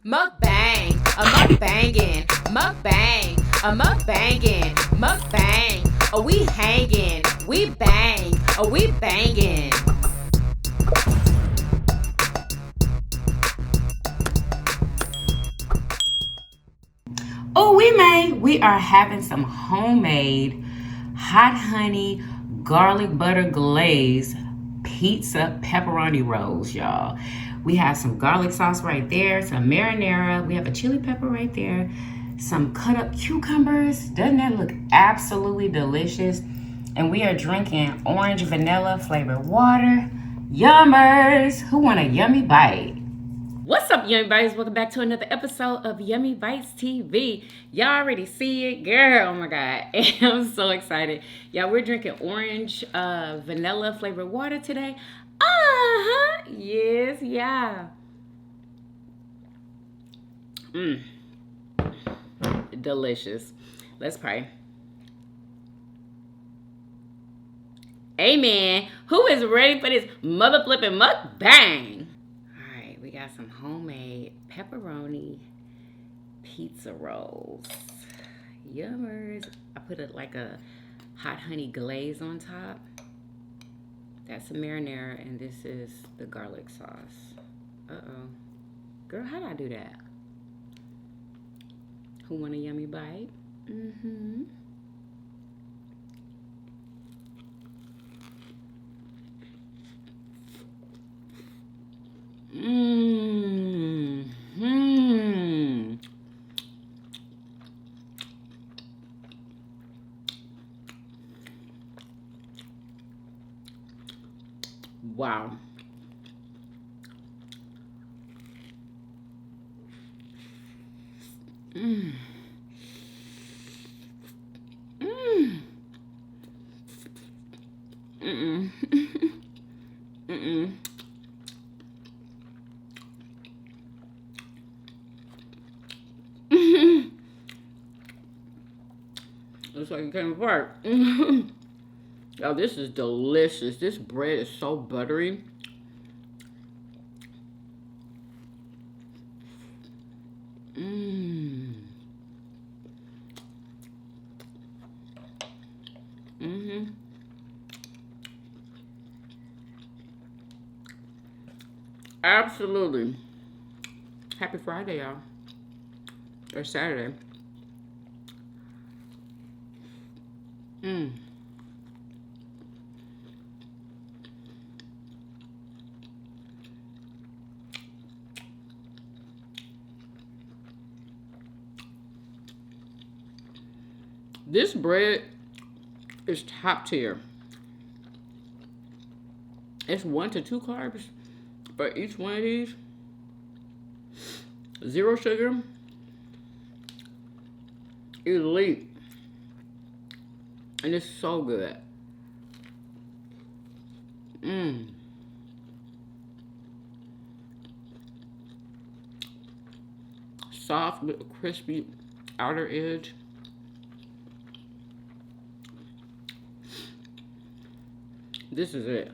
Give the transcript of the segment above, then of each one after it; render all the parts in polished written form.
Mukbang, a mukbangin', mukbang, a mukbangin', mukbang. Oh, we hangin', we bang, oh, we bangin'. Oh, we are having some homemade hot honey garlic butter glaze pizza pepperoni rolls, y'all. We have some garlic sauce right there, some marinara. We have a chili pepper right there, some cut up cucumbers. Doesn't that look absolutely delicious? And we are drinking orange vanilla flavored water. Yummers! Who want a yummy bite? What's up, Yummy Bites? Welcome back to another episode of Yummybitestv. Y'all already see it? Girl, oh my God. I'm so excited. Y'all, we're drinking orange vanilla flavored water today. Yes, yeah. Delicious. Let's pray. Amen. Who is ready for this mother flipping mukbang? We got some homemade pepperoni pizza rolls. Yummers. I put it like a hot honey glaze on top. That's the marinara, and this is the garlic sauce. Uh-oh. Girl, how did I do that? Who want a yummy bite? Mm-hmm. Wow. Mm. Mm. Mm-mm. Mm-mm. Looks like it came apart. Oh, this is delicious. This bread is so buttery. Absolutely. Happy Friday, y'all. Or Saturday. This bread is top tier. It's 1 to 2 carbs for each one of these. 0 sugar. Elite. And it's so good. Soft with a crispy outer edge. This is it.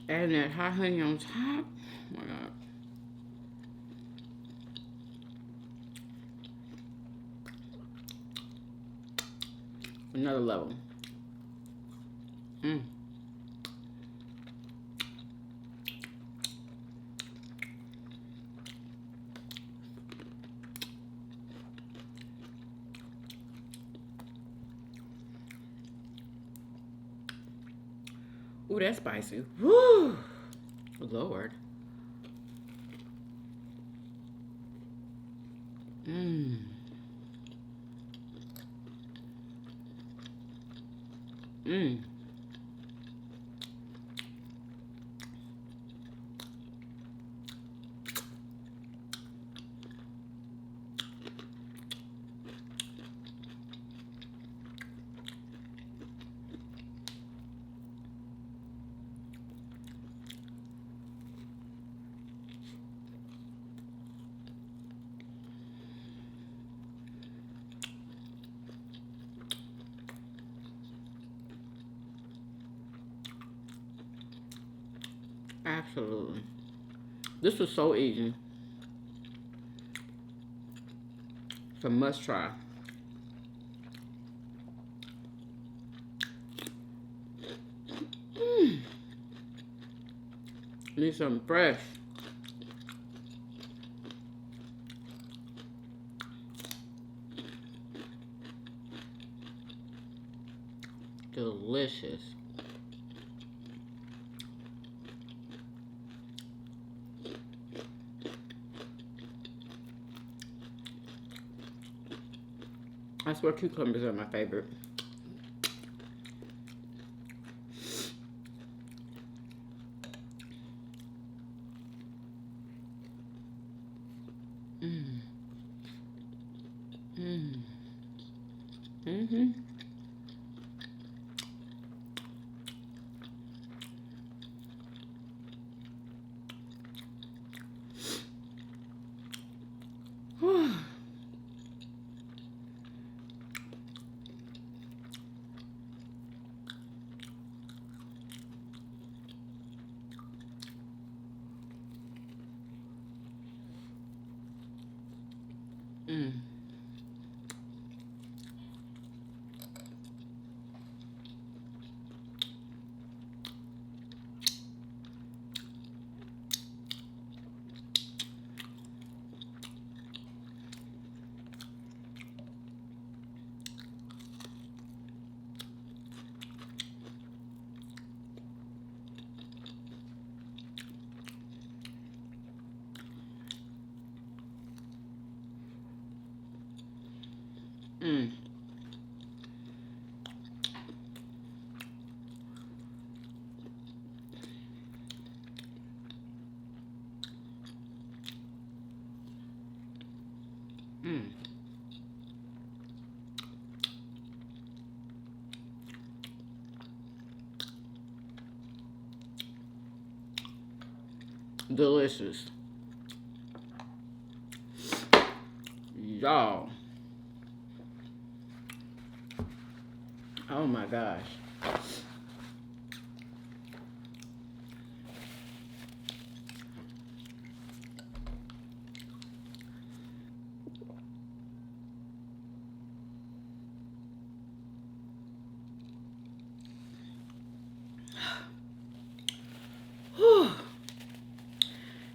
Adding that hot honey on top. Oh my God. Another level. Ooh, that's spicy. Woo! Lord. Absolutely. This was so easy. It's a must try. Need something fresh. Delicious. I swear cucumbers are my favorite. Delicious. Y'all. Oh my gosh.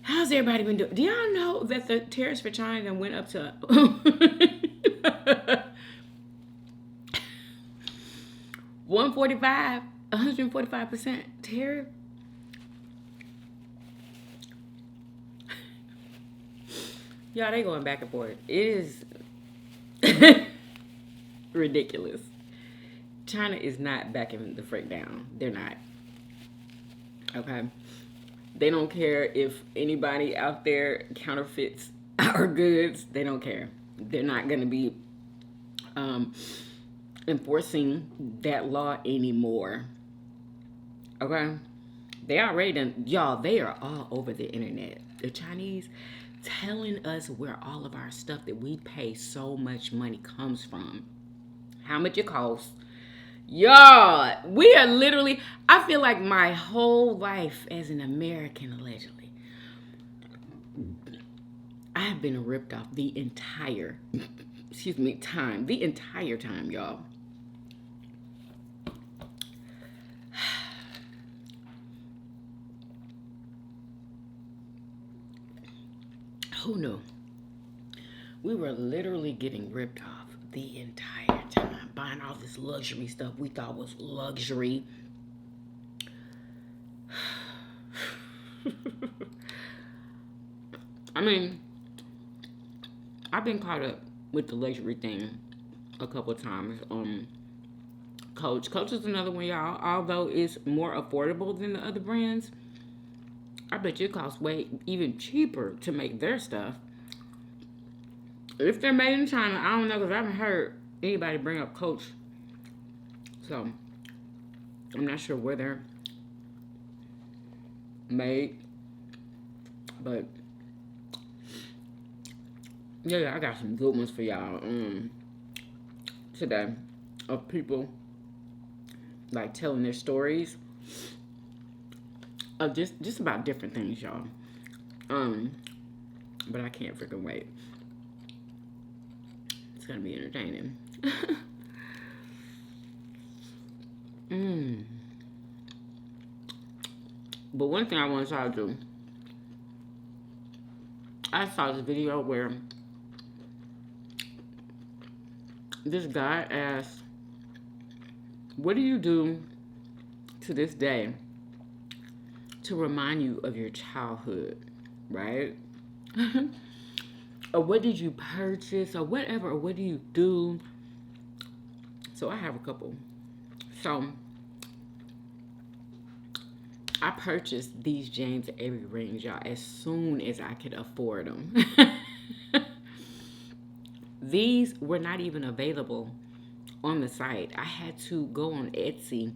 How's everybody been doing? Do y'all know that the tariffs for China then went up to 145% tariff? Y'all, they going back and forth. It is ridiculous. China is not backing the freight down. They're not. Okay? They don't care if anybody out there counterfeits our goods. They don't care. They're not going to be enforcing that law anymore. Okay? They already done. Y'all, they are all over the internet. The Chinese telling us where all of our stuff that we pay so much money comes from. How much it costs. Y'all, we are literally, I feel like my whole life as an American, allegedly, I have been ripped off the entire time. The entire time, y'all. Who knew? We were literally getting ripped off the entire time. Buying all this luxury stuff we thought was luxury. I mean, I've been caught up with the luxury thing a couple of times. Coach is another one, y'all. Although it's more affordable than the other brands, I bet you it costs way even cheaper to make their stuff. If they're made in China, I don't know, because I haven't heard anybody bring up Coach. So, I'm not sure where they're made. But, yeah, I got some good ones for y'all today of people, like, telling their stories just about different things, y'all. But I can't freaking wait. It's gonna be entertaining. But one thing I want y'all to do, I saw this video where this guy asked, what do you do to this day to remind you of your childhood, right? Or what did you purchase, or whatever, or what do you do? So I have a couple. So I purchased these James Avery rings, y'all, as soon as I could afford them. These were not even available on the site. I had to go on Etsy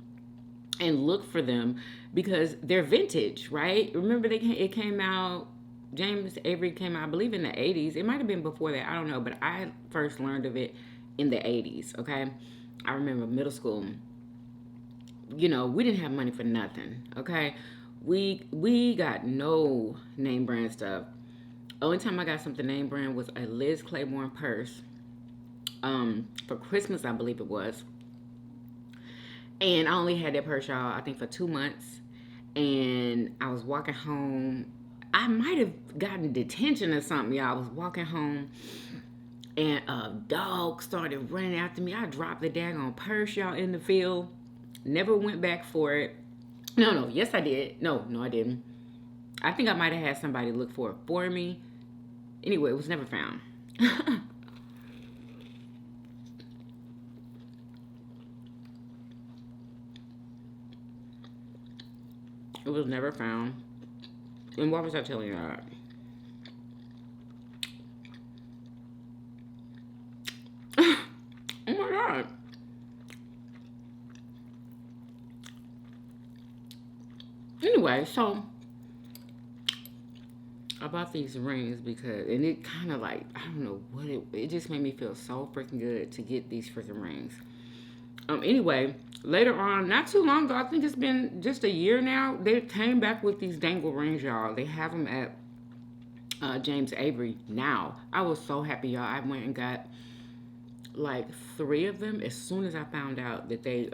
and look for them because they're vintage, right? Remember, it came out, James Avery came out, I believe, in the 80s. It might have been before that, I don't know, but I first learned of it in the 80s, okay? I remember middle school, you know, we didn't have money for nothing, okay? We got no name brand stuff. Only time I got something name brand was a Liz Claiborne purse for Christmas, I believe it was. And I only had that purse, y'all, I think for 2 months. And I was walking home. I might have gotten detention or something, y'all. I was walking home and a dog started running after me. I dropped the daggone purse, y'all, in the field. Never went back for it. No, yes I did. No, I didn't. I think I might have had somebody look for it for me. Anyway, it was never found. It was never found. And why was I telling you that? Oh my God. Anyway, so I bought these rings because, and it kind of like, I don't know what it just made me feel so freaking good to get these freaking rings. Anyway, later on, not too long ago, I think it's been just a year now, they came back with these dangle rings, y'all. They have them at James Avery now. I was so happy, y'all. I went and got like 3 of them as soon as I found out that they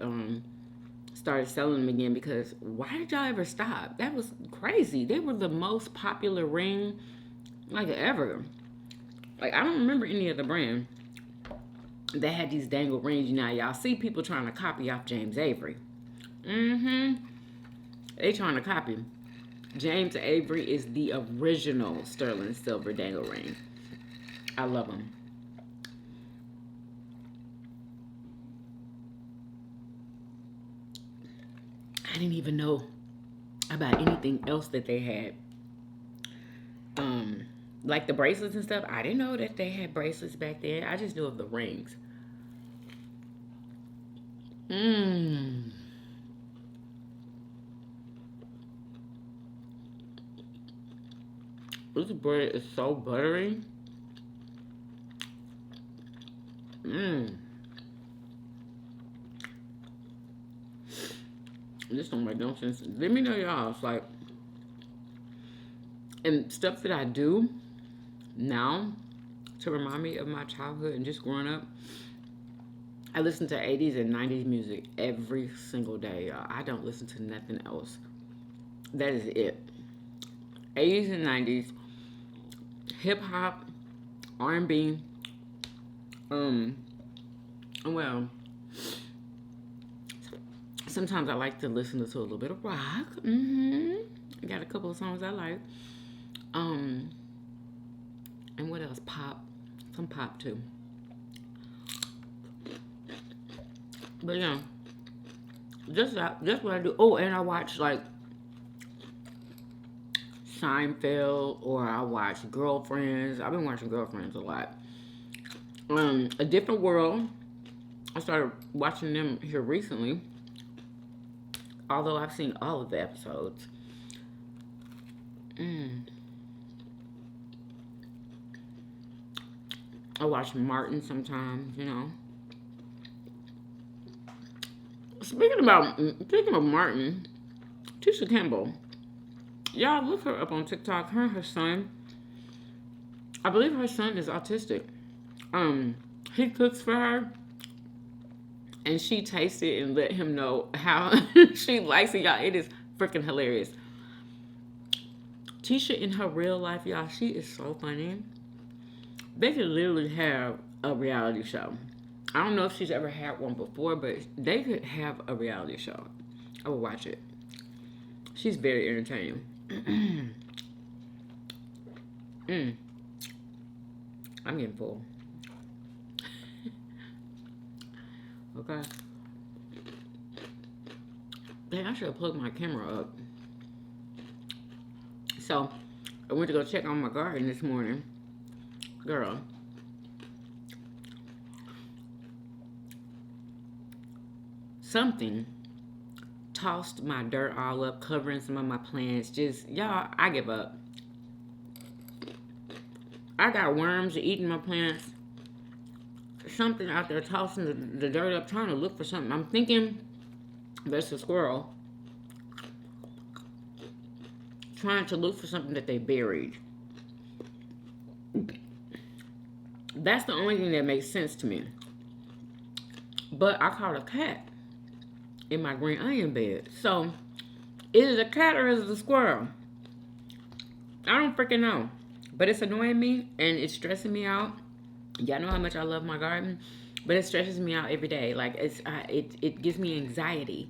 started selling them again, because why did y'all ever stop? That was crazy. They were the most popular ring like ever. Like, I don't remember any other brand that had these dangle rings. Now y'all see people trying to copy off James Avery. They trying to copy. James Avery is the original sterling silver dangle ring. I love them. I didn't even know about anything else that they had. Like the bracelets and stuff. I didn't know that they had bracelets back then. I just knew of the rings. This bread is so buttery. This don't make no sense. Let me know, y'all. It's like, and stuff that I do now to remind me of my childhood and just growing up. I listen to 80s and 90s music every single day, y'all. I don't listen to nothing else. That is it. 80s and 90s, hip hop, R&B, well, sometimes I like to listen to a little bit of rock. I got a couple of songs I like. And what else? Pop. Some pop too. But yeah, just what I do. Oh, and I watch like Seinfeld, or I watch Girlfriends. I've been watching Girlfriends a lot. A Different World. I started watching them here recently, although I've seen all of the episodes. I watch Martin sometimes, you know. Speaking of Martin, Tisha Campbell Y'all look her up on TikTok. Her and her son. I believe her son is autistic. He cooks for her, and she tastes it and let him know how she likes it. Y'all, it is freaking hilarious. Tisha in her real life, y'all, she is so funny. They could literally have a reality show. I don't know if she's ever had one before, but they could have a reality show. I would watch it. She's very entertaining. I'm getting full. Okay. Dang, I should have plugged my camera up. So, I went to go check on my garden this morning. Girl. Something tossed my dirt all up, covering some of my plants. Just, y'all, I give up. I got worms eating my plants. Something out there tossing the dirt up, trying to look for something. I'm thinking that's a squirrel trying to look for something that they buried. That's the only thing that makes sense to me. But I caught a cat in my green onion bed. So, is it a cat or is it a squirrel? I don't freaking know. But it's annoying me and it's stressing me out. Y'all know how much I love my garden, but it stresses me out every day. Like it gives me anxiety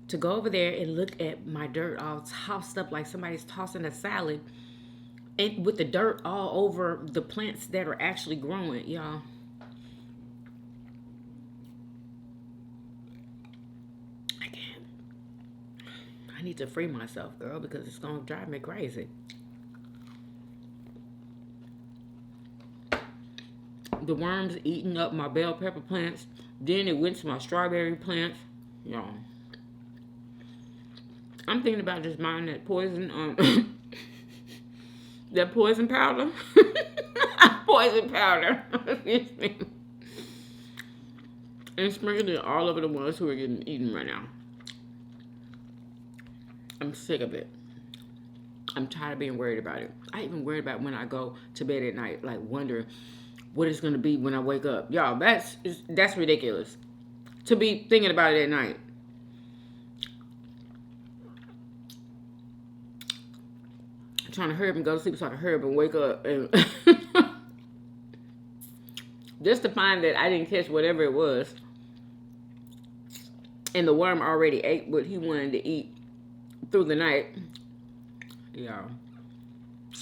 to go over there and look at my dirt all tossed up like somebody's tossing a salad, and with the dirt all over the plants that are actually growing, y'all. I can't. I need to free myself, girl, because it's gonna drive me crazy. The worms eating up my bell pepper plants. Then it went to my strawberry plants. Y'all. I'm thinking about just buying that poison, that poison powder. Poison powder. Excuse me. And sprinkling it all over the ones who are getting eaten right now. I'm sick of it. I'm tired of being worried about it. I even worry about when I go to bed at night, like wonder what it's gonna be when I wake up. Y'all, that's ridiculous. To be thinking about it at night. I'm trying to hurry up and go to sleep so I can hurry up and wake up and just to find that I didn't catch whatever it was. And the worm already ate what he wanted to eat through the night. Y'all.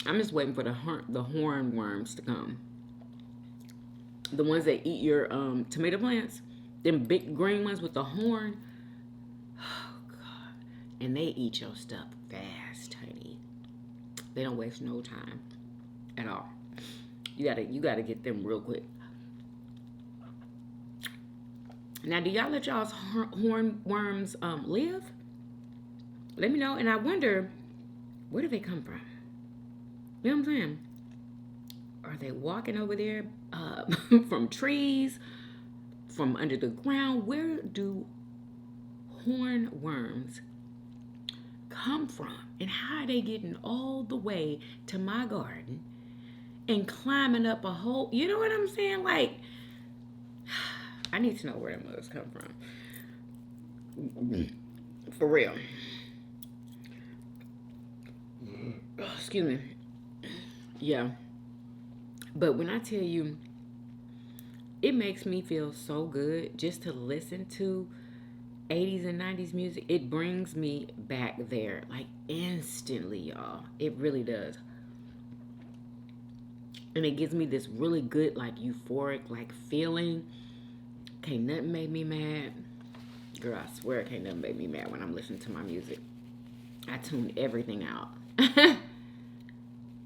I'm just waiting for the horn worms to come. The ones that eat your tomato plants. Them big green ones with the horn. Oh, God. And they eat your stuff fast, honey. They don't waste no time at all. You gotta get them real quick. Now, do y'all let y'all's horn worms live? Let me know. And I wonder, where do they come from? You know what I'm saying? Are they walking over there from trees, from under the ground? Where do horn worms come from? And how are they getting all the way to my garden and climbing up a whole, you know what I'm saying? Like, I need to know where them mugs come from. For real. Oh, excuse me. Yeah. But when I tell you, it makes me feel so good just to listen to 80s and 90s music. It brings me back there, like instantly, y'all. It really does. And it gives me this really good, like euphoric, like feeling. Can't nothing make me mad. Girl, I swear can't nothing make me mad when I'm listening to my music. I tune everything out.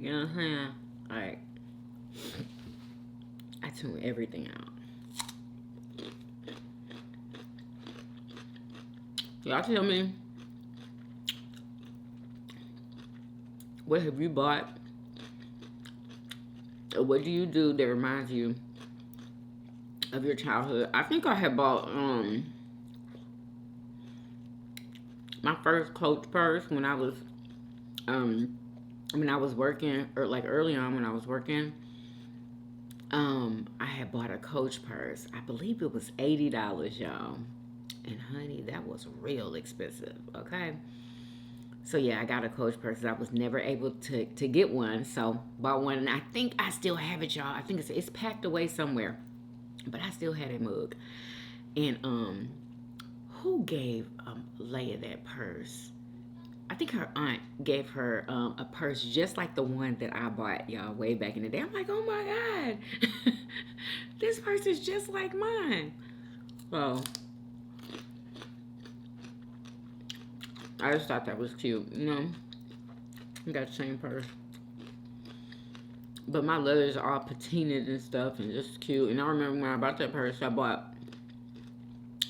You know what I'm saying? Like, I tune everything out. Y'all tell me, what have you bought? Or what do you do that reminds you of your childhood? I think I had bought my first Coach purse when I was When I was working, or like early on when I was working, I had bought a Coach purse. I believe it was $80, y'all. And honey, that was real expensive. Okay. So yeah, I got a Coach purse. I was never able to get one, so bought one, and I think I still have it, y'all. I think it's packed away somewhere, but I still had a mug. And who gave Leia that purse? I think her aunt gave her a purse just like the one that I bought, y'all, way back in the day. I'm like, oh my God, this purse is just like mine. So I just thought that was cute, you know. We got the same purse. But my leathers are all patinaed and stuff and just cute. And I remember when I bought that purse, I bought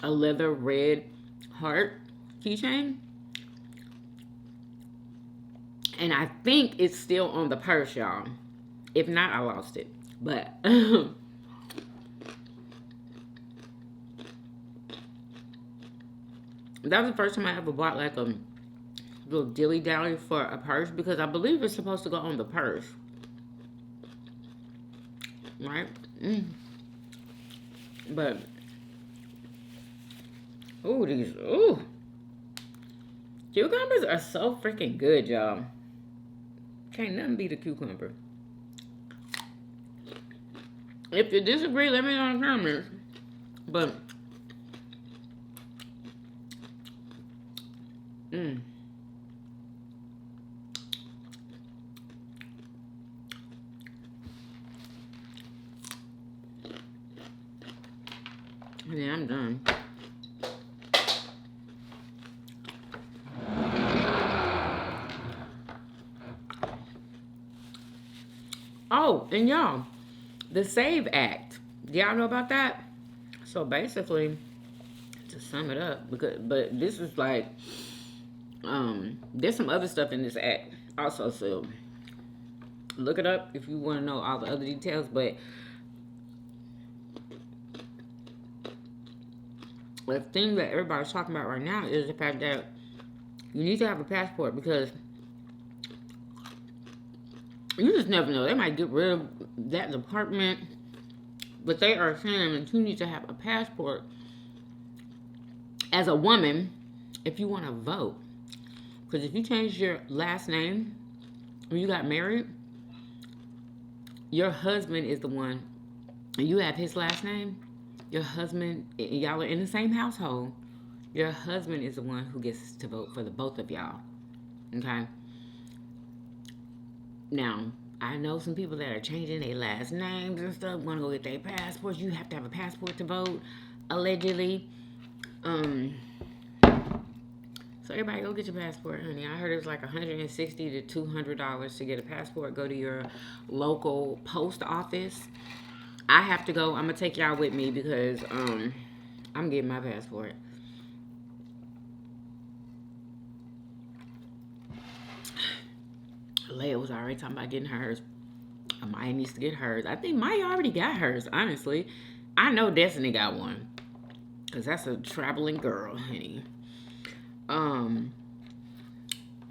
a leather red heart keychain. And I think it's still on the purse, y'all. If not, I lost it. But that was the first time I ever bought like a little dilly-dally for a purse, because I believe it's supposed to go on the purse. Right? But ooh, these cucumbers are so freaking good, y'all. Can't nothing beat a cucumber. If you disagree, let me know in the comments. But yeah, I'm done. Oh, and y'all, the SAVE Act. Do y'all know about that? So basically, to sum it up, but this is like, there's some other stuff in this act also, so look it up if you want to know all the other details. But the thing that everybody's talking about right now is the fact that you need to have a passport, because you just never know. They might get rid of that department, but they are saying that you need to have a passport as a woman if you want to vote. Because if you change your last name when you got married, your husband is the one, and you have his last name, your husband, y'all are in the same household, your husband is the one who gets to vote for the both of y'all. Okay? Now, I know some people that are changing their last names and stuff, want to go get their passports. You have to have a passport to vote, allegedly. So everybody go get your passport, honey. I heard it was like $160 to $200 to get a passport. Go to your local post office. I have to go. I'm gonna take y'all with me because I'm getting my passport. Leia was already talking about getting hers. Maya needs to get hers. I think Maya already got hers, honestly. I know Destiny got one, because that's a traveling girl, honey.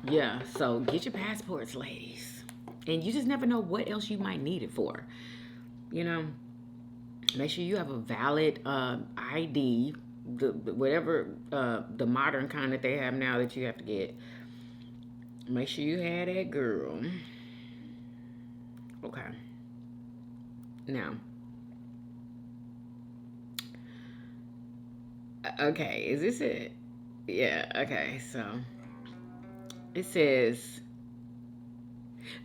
Yeah, so get your passports, ladies. And you just never know what else you might need it for. You know, make sure you have a valid ID, whatever the modern kind that they have now that you have to get. Make sure you have that, girl. Okay. Now. Okay, is this it? Yeah, okay, so. It says,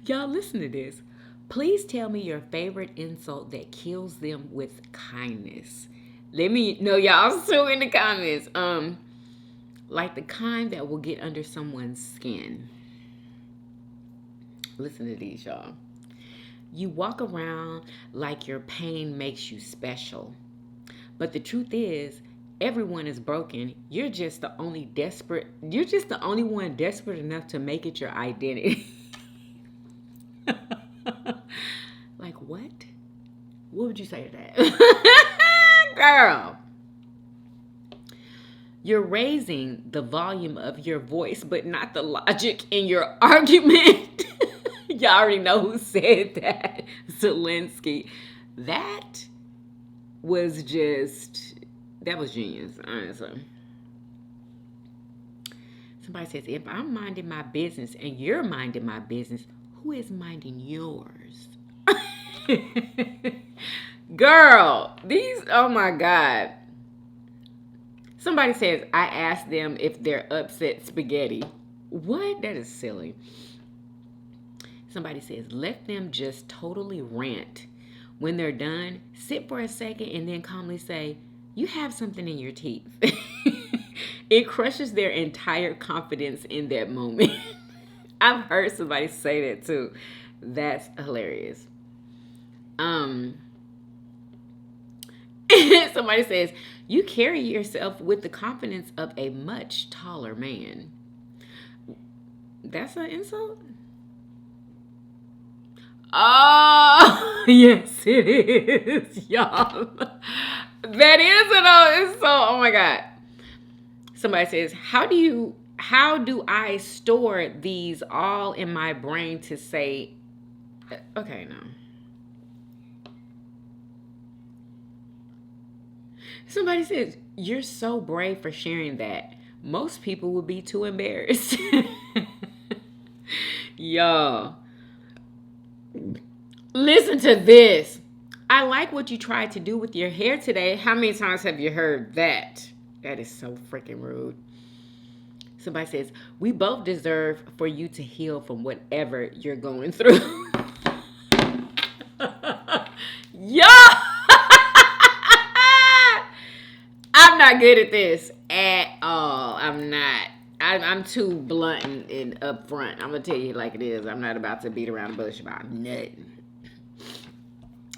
y'all listen to this. Please tell me your favorite insult that kills them with kindness. Let me know, y'all, so in the comments. Like the kind that will get under someone's skin. Listen to these, y'all. You walk around like your pain makes you special. But the truth is, everyone is broken. You're just the only one desperate enough to make it your identity. Like what? What would you say to that? Girl. You're raising the volume of your voice, but not the logic in your argument. Y'all already know who said that. Zelensky. That was genius, honestly. Somebody says, if I'm minding my business and you're minding my business, who is minding yours? Girl, oh my God. Somebody says, I asked them if they're upset spaghetti. What? That is silly. Somebody says, let them just totally rant. When they're done, sit for a second and then calmly say, you have something in your teeth. It crushes their entire confidence in that moment. I've heard somebody say that too. That's hilarious. Somebody says, you carry yourself with the confidence of a much taller man. That's an insult? Oh, yes, it is, y'all. That is an insult. Oh my God. Somebody says, how do I store these all in my brain to say, okay, no. Somebody says, you're so brave for sharing that. Most people would be too embarrassed. Y'all, listen to this. I like what you tried to do with your hair today. How many times have you heard that? That is so freaking rude. Somebody says, we both deserve for you to heal from whatever you're going through. Yeah. I'm not good at this at all. I'm not. I'm too blunt and upfront. I'm going to tell you like it is. I'm not about to beat around the bush about nothing.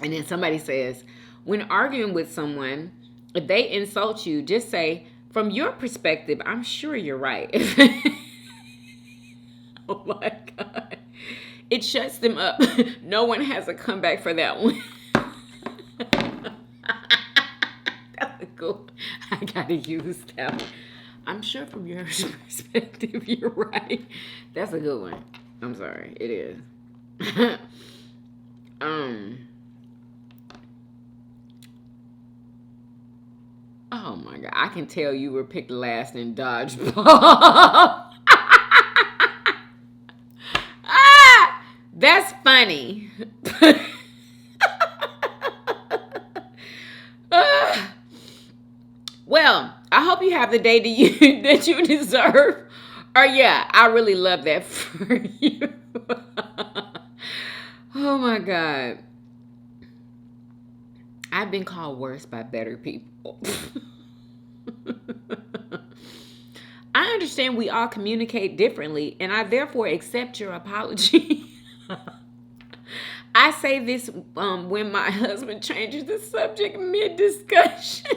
And then somebody says, when arguing with someone, if they insult you, just say, from your perspective, I'm sure you're right. Oh my God. It shuts them up. No one has a comeback for that one. That's a good one. I gotta use that one. I'm sure from your perspective, you're right. That's a good one. I'm sorry. It is. Oh my God. I can tell you were picked last in dodgeball. That's funny. Well, I hope you have the day that you deserve. Or yeah, I really love that for you. Oh my God. I've been called worse by better people. I understand we all communicate differently, and I therefore accept your apology. I say this when my husband changes the subject mid-discussion.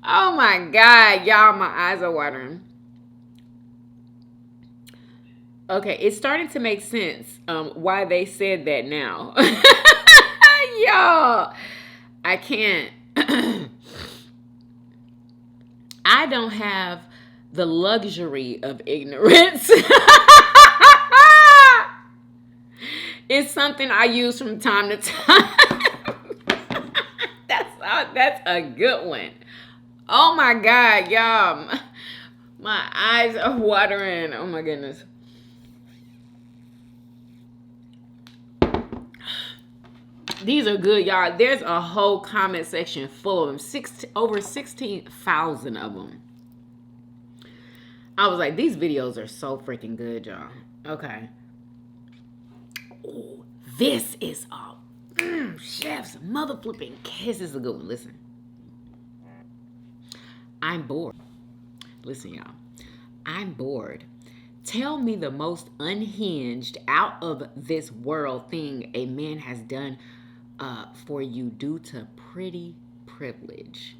Oh my God, y'all, my eyes are watering. Okay, it's starting to make sense why they said that now. Y'all, I can't. I don't have the luxury of ignorance. It's something I use from time to time. That's a good one. Oh my God, y'all. My eyes are watering. Oh my goodness. These are good, y'all. There's a whole comment section full of them. Over 16,000 of them. I was like, these videos are so freaking good, y'all. Okay. Ooh, this is all. Chef's mother flipping kiss is a good one. Listen. I'm bored. Listen, y'all. I'm bored. Tell me the most unhinged, out of this world thing a man has done for you due to pretty privilege.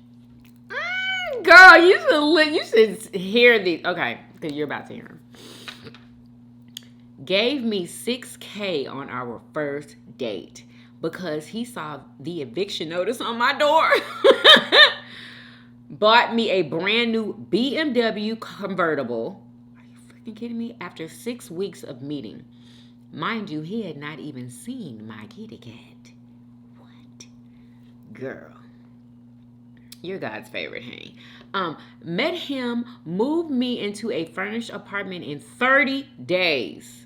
Girl, you should hear these. Okay, because you're about to hear them. Gave me $6,000 on our first date, because he saw the eviction notice on my door. Bought me a brand new BMW convertible. Are you freaking kidding me? After 6 weeks of meeting. Mind you, he had not even seen my kitty cat. What? Girl. You're God's favorite, honey. Met him, moved me into a furnished apartment in 30 days.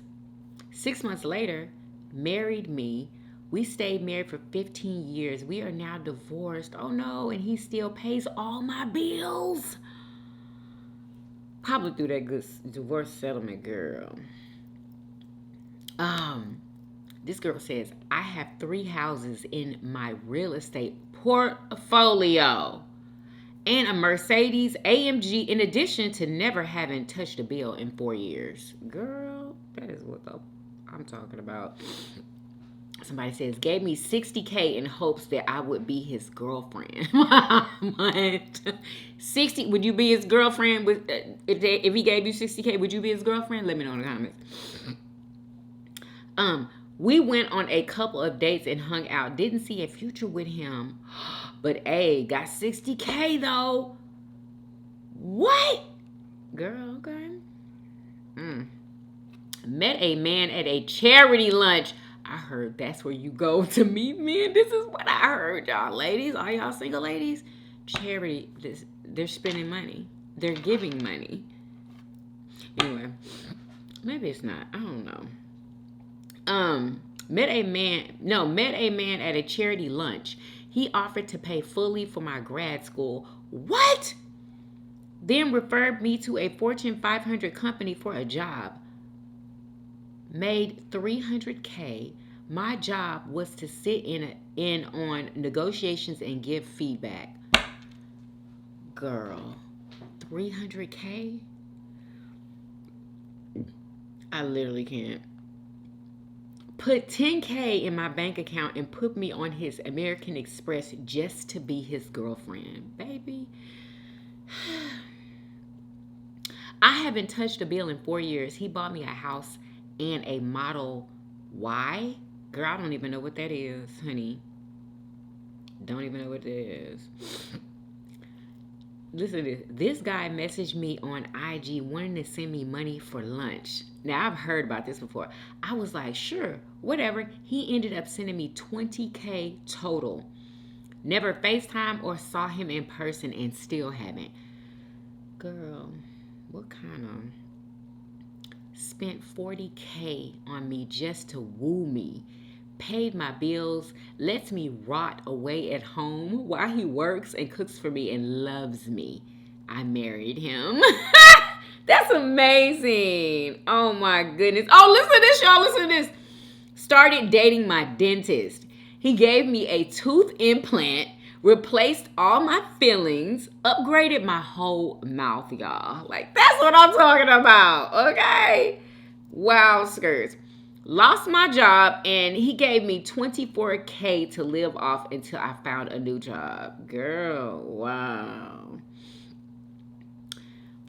6 months later, married me. We stayed married for 15 years. We are now divorced. Oh no, and he still pays all my bills. Probably through that good divorce settlement, girl. This girl says, I have 3 houses in my real estate portfolio and a Mercedes AMG in addition to never having touched a bill in 4 years. Girl, that is what I'm talking about. Somebody says, gave me $60K in hopes that I would be his girlfriend. What? 60? Would you be his girlfriend? If he gave you $60K, would you be his girlfriend? Let me know in the comments. We went on a couple of dates and hung out. Didn't see a future with him. But, hey, got $60K, though. What? Girl, okay. Met a man at a charity lunch. I heard that's where you go to meet men. This is what I heard, y'all. Ladies, all y'all single ladies, charity, they're spending money. They're giving money. Anyway, maybe it's not. I don't know. Met a man at a charity lunch. He offered to pay fully for my grad school. What? Then referred me to a Fortune 500 company for a job. Made $300K. My job was to sit in on negotiations and give feedback. Girl, $300K? I literally can't. Put $10K in my bank account and put me on his American Express just to be his girlfriend. Baby. I haven't touched a bill in 4 years. He bought me a house and a Model Y. Girl, I don't even know what that is, honey. Don't even know what that is. Listen to this. This guy messaged me on IG wanting to send me money for lunch. Now, I've heard about this before. I was like, sure, whatever. He ended up sending me $20K total. Never FaceTime or saw him in person and still haven't. Girl, what kind of... Spent $40K on me just to woo me. Paid my bills, lets me rot away at home while he works and cooks for me and loves me. I married him. That's amazing. Oh my goodness. Oh, listen to this, y'all. Listen to this. Started dating my dentist. He gave me a tooth implant, replaced all my fillings, upgraded my whole mouth, y'all. Like, that's what I'm talking about, okay? Wow, skirts. Lost my job, and he gave me $24K to live off until I found a new job. Girl, wow.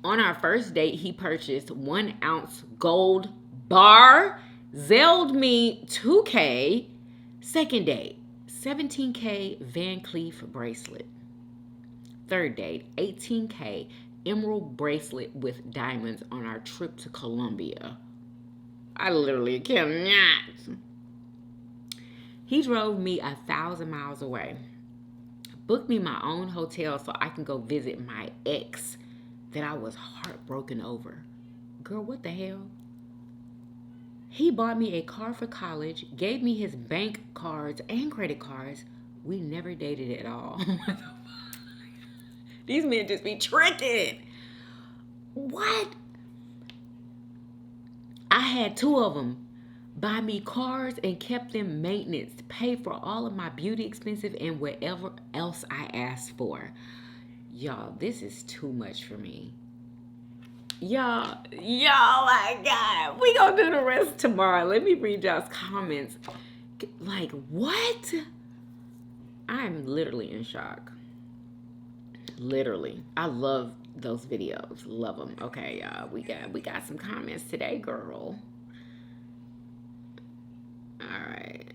On our first date, he purchased 1 ounce gold bar, zelled me $2K. Second date, $17K Van Cleef bracelet. Third date, $18K emerald bracelet with diamonds on our trip to Colombia. I literally cannot. He drove me 1,000 miles away. Booked me my own hotel so I can go visit my ex that I was heartbroken over. Girl, what the hell? He bought me a car for college, gave me his bank cards and credit cards. We never dated at all. What the fuck? These men just be tricking. What? I had 2 of them buy me cars and kept them maintenance, pay for all of my beauty expenses and whatever else I asked for. Y'all, this is too much for me. Y'all, my God. We gonna do the rest tomorrow. Let me read y'all's comments. Like, what? I'm literally in shock. Literally. I love those videos. Love them. Okay, y'all. We got some comments today, girl. All right.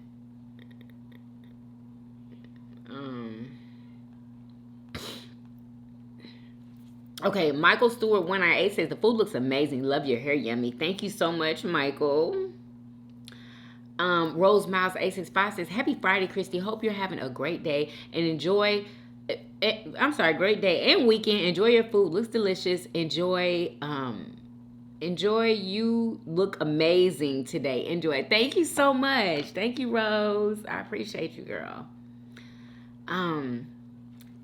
Okay, Michael Stewart 198 says the food looks amazing. Love your hair, Yummy. Thank you so much, Michael. Rose Miles 865 says happy Friday, Christy. Hope you're having a great day and enjoy. Great day and weekend. Enjoy your food. Looks delicious. Enjoy. You look amazing today. Enjoy. Thank you so much. Thank you, Rose. I appreciate you, girl.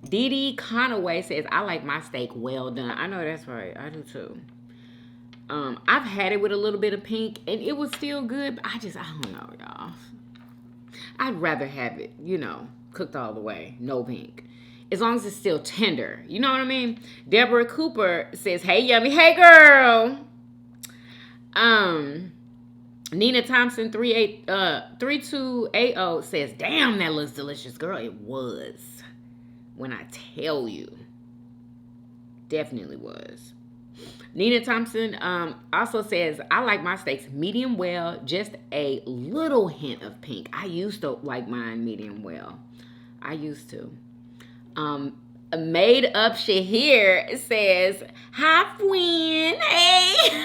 Dee Dee Conaway says, I like my steak well done. I know that's right. I do too. I've had it with a little bit of pink, and it was still good, but I don't know, y'all. I'd rather have it, cooked all the way. No pink. As long as it's still tender. You know what I mean? Deborah Cooper says, hey, Yummy. Hey, girl. Nina Thompson 3280 says, damn, that looks delicious. Girl, it was. When I tell you. Definitely was. Nina Thompson also says, I like my steaks medium well, just a little hint of pink. I used to like mine medium well. I used to. Made Up Shahir says, hi, Fwin. Hey.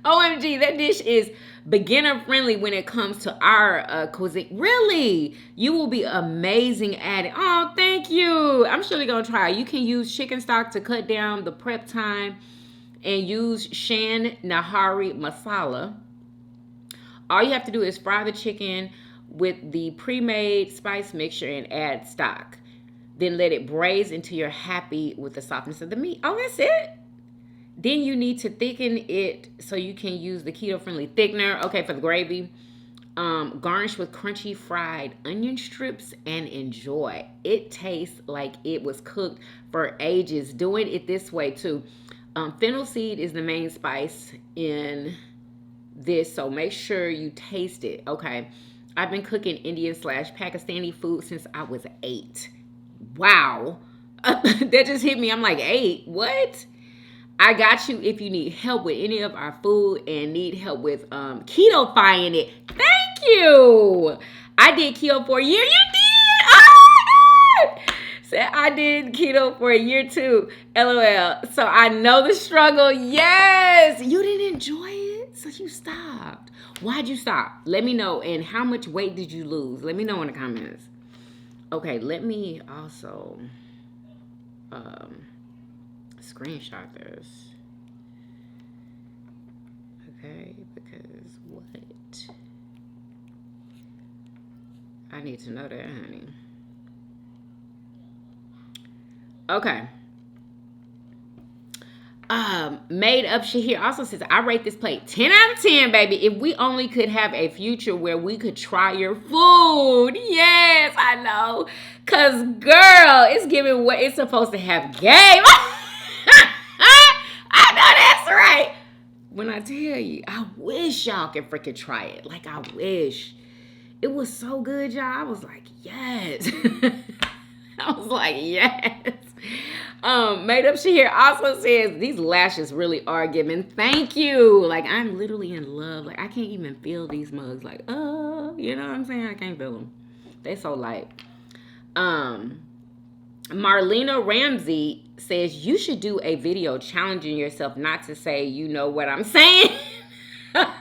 OMG, that dish is beginner friendly when it comes to our cuisine. Really? You will be amazing at it. Oh, thank you. I'm surely going to try. You can use chicken stock to cut down the prep time and use Shan Nahari masala. All you have to do is fry the chicken with the pre-made spice mixture and add stock. Then let it braise until you're happy with the softness of the meat. Oh, that's it? Then you need to thicken it so you can use the keto-friendly thickener. Okay, for the gravy. Garnish with crunchy fried onion strips and enjoy. It tastes like it was cooked for ages. Doing it this way too. Fennel seed is the main spice in this, so make sure you taste it. Okay, I've been cooking Indian/Pakistani food since I was 8. Wow. That just hit me. I'm like, 8? What? I got you if you need help with any of our food and need help with keto-fying it. Thank you. I did keto for a year. You did? Oh my God. Said I did keto for a year too. LOL. So I know the struggle. Yes. You didn't enjoy it? So you stopped. Why'd you stop? Let me know. And how much weight did you lose? Let me know in the comments. Okay, let me also screenshot this. Okay, because what? I need to know that, honey. Okay. Made Up Shahir also says, I rate this plate 10 out of 10, baby. If we only could have a future where we could try your food. Yes, I know. Because, girl, it's giving what it's supposed to have game. I know that's right. When I tell you, I wish y'all could freaking try it. Like, I wish. It was so good, y'all. I was like, yes. I was like, yes. Made Up Shahir also says, these lashes really are giving. Thank you. Like, I'm literally in love. Like, I can't even feel these mugs. Like, you know what I'm saying? I can't feel them. They so light. Marlena Ramsey says, you should do a video challenging yourself not to say, you know what I'm saying? That's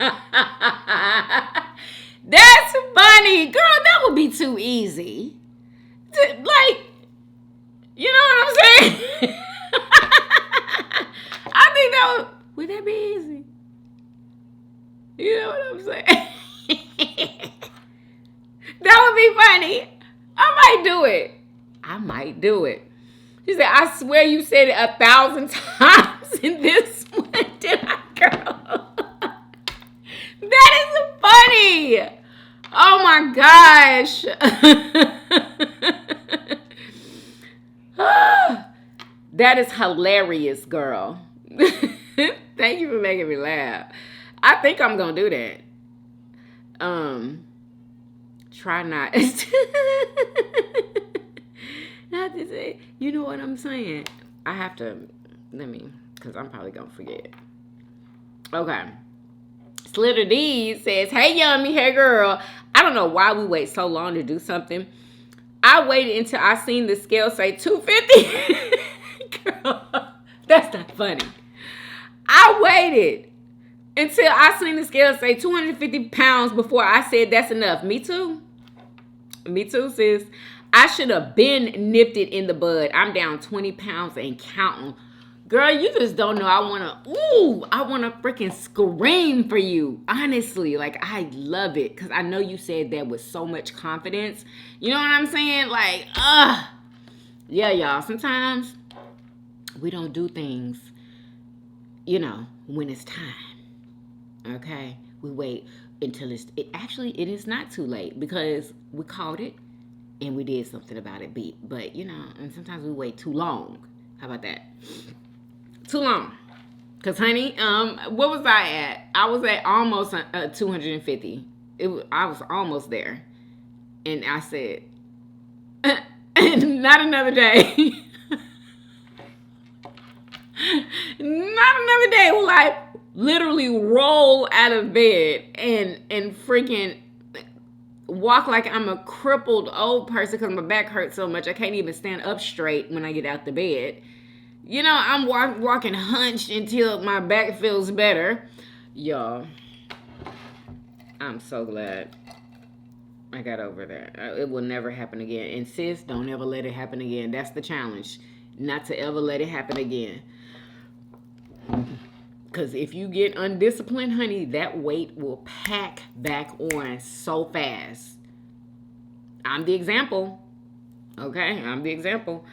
funny. Girl, that would be too easy. Like, you know what I'm saying? I think that would that be easy? You know what I'm saying? That would be funny. I might do it. She said, I swear you said it 1,000 times in this one. Did I, girl? That is funny. Oh my gosh. That is hilarious, girl. Thank you for making me laugh. I think I'm gonna do that. Try not not to say, you know what I'm saying? I have to, because I'm probably gonna forget. Okay. Slitter D says, hey, Yummy, hey, girl. I don't know why we wait so long to do something. I waited until I seen the scale say 250. Girl. That's not funny. I waited until I seen the scale say 250 pounds before I said that's enough. Me too. Me too, sis. I should have been nipped it in the bud. I'm down 20 pounds and counting. Girl, you just don't know. I want to freaking scream for you. Honestly, like, I love it because I know you said that with so much confidence. You know what I'm saying? Like, yeah, y'all. Sometimes we don't do things, when it's time. Okay? We wait until it is not too late because we caught it and we did something about it. But, and sometimes we wait too long. How about that? Too long. Because, honey, what was I at? I was at almost 250. I was almost there. And I said, not another day. Not another day. Like, literally roll out of bed and freaking walk like I'm a crippled old person because my back hurts so much I can't even stand up straight when I get out the bed. I'm walking hunched until my back feels better. Y'all, I'm so glad I got over that. It will never happen again. And sis, don't ever let it happen again. That's the challenge. Not to ever let it happen again. Because if you get undisciplined, honey, that weight will pack back on so fast. I'm the example. Okay? I'm the example.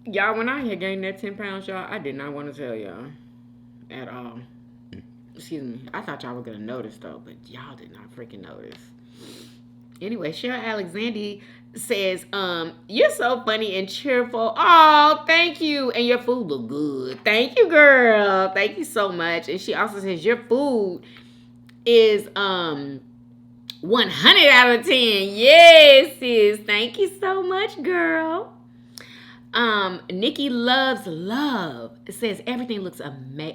Y'all, when I had gained that 10 pounds, y'all, I did not want to tell y'all at all. Excuse me. I thought y'all were going to notice, though, but y'all did not freaking notice. Anyway, Cheryl Alexander says, you're so funny and cheerful. Oh, thank you. And your food look good. Thank you, girl. Thank you so much. And she also says your food is 100 out of 10. Yes, sis. Thank you so much, girl. Nikki Loves Love says everything looks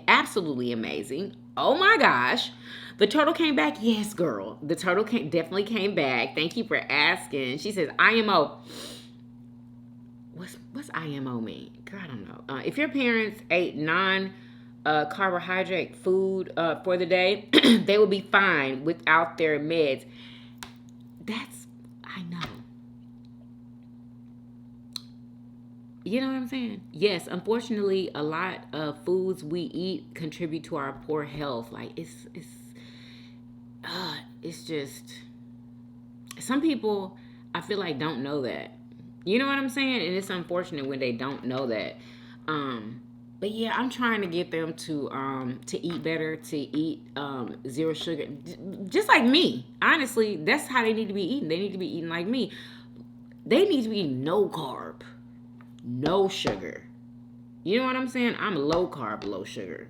absolutely amazing. Oh my gosh. The turtle came back? Yes, girl. The turtle definitely came back. Thank you for asking. She says IMO. What's IMO mean? Girl, I don't know. If your parents ate non-carbohydrate food for the day, they will be fine without their meds. I know. You know what I'm saying? Yes, unfortunately, a lot of foods we eat contribute to our poor health. Like, it's just, some people, I feel like, don't know that. You know what I'm saying? And it's unfortunate when they don't know that. But yeah, I'm trying to get them to eat better, to eat zero sugar, just like me. Honestly, that's how they need to be eating. They need to be eating like me. They need to be eating no carb, no sugar. You know what I'm saying? I'm low carb, low sugar.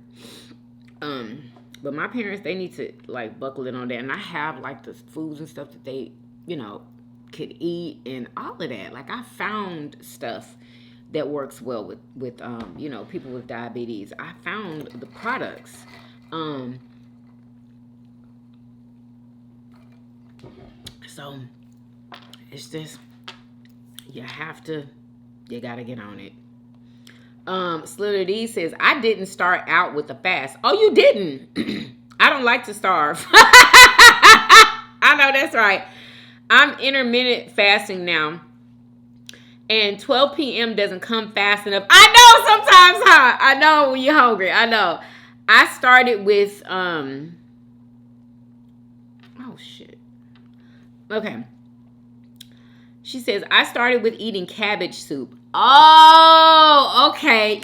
But my parents, they need to like buckle in on that. And I have like the foods and stuff that they, could eat and all of that. Like, I found stuff that works well with people with diabetes. I found the products. So it's just, you gotta get on it. Slither D says, I didn't start out with a fast. Oh, you didn't? I don't like to starve. I know that's right. I'm intermittent fasting now. And 12 p.m. doesn't come fast enough. I know sometimes, huh? I know when you're hungry. I know. I started with, oh, shit. Okay. She says, I started with eating cabbage soup. Oh, okay.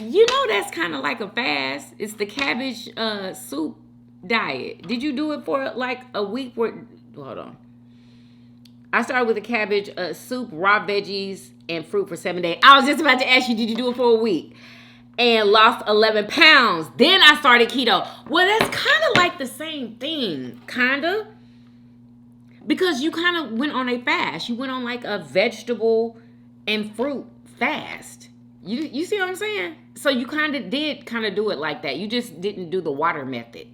That's kind of like a fast. It's the cabbage soup diet. Did you do it for like a week? Hold on. I started with the cabbage soup, raw veggies, and fruit for 7 days. I was just about to ask you, did you do it for a week? And lost 11 pounds. Then I started keto. Well, that's kind of like the same thing, kind of. Because you kind of went on a fast. You went on like a vegetable and fruit fast. You see what I'm saying? So you kind of did do it like that. You just didn't do the water method.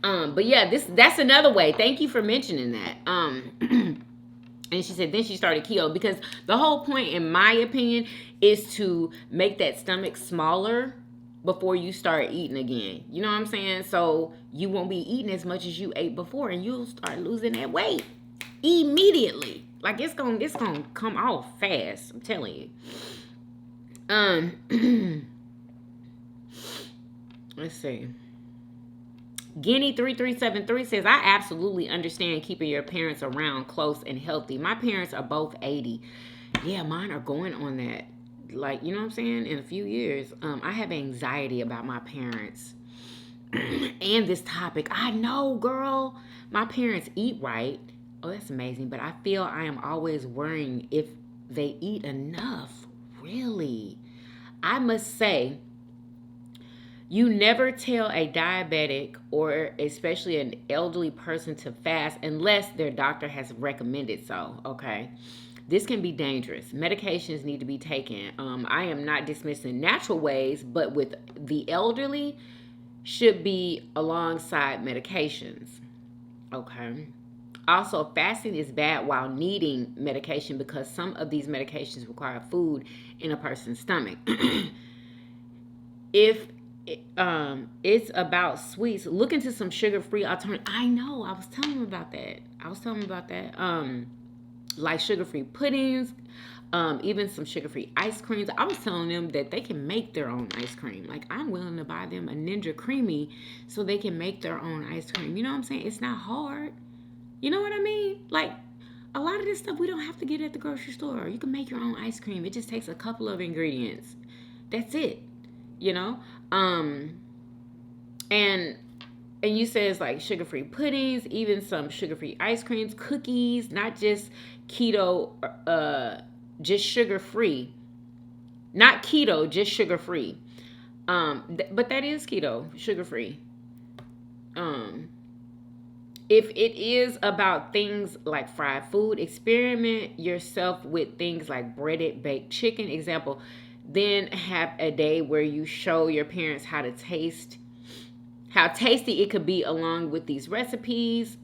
But yeah, that's another way. Thank you for mentioning that. And she said then she started keto because the whole point, in my opinion, is to make that stomach smaller before you start eating again. You know what I'm saying? So you won't be eating as much as you ate before, and you'll start losing that weight immediately. Like it's gonna come off fast. I'm telling you. Let's see. Guinea3373 says, I absolutely understand keeping your parents around close and healthy. My parents are both 80. Yeah, mine are going on that. Like, you know what I'm saying? In a few years. I have anxiety about my parents and this topic. I know, girl. My parents eat right. Oh, that's amazing. But I feel I am always worrying if they eat enough. Really? I must say, you never tell a diabetic or especially an elderly person to fast unless their doctor has recommended so, okay? This can be dangerous. Medications need to be taken. I am not dismissing natural ways, but with the elderly, should be alongside medications, okay? Also, fasting is bad while needing medication because some of these medications require food in a person's stomach. If it's about sweets, look into some sugar-free alternative. I know, I was telling them about that. Like sugar-free puddings, even some sugar-free ice creams. I was telling them that they can make their own ice cream. Like, I'm willing to buy them a Ninja Creamy so they can make their own ice cream. You know what I'm saying? It's not hard. You know what I mean? Like, a lot of this stuff we don't have to get at the grocery store. You can make your own ice cream. It just takes a couple of ingredients. That's it. You know? And you says like sugar-free puddings, even some sugar-free ice creams, cookies, not just keto, just sugar-free. Not keto, just sugar-free. But that is keto, sugar-free. If it is about things like fried food, experiment yourself with things like breaded baked chicken. Example, then have a day where you show your parents how tasty it could be along with these recipes.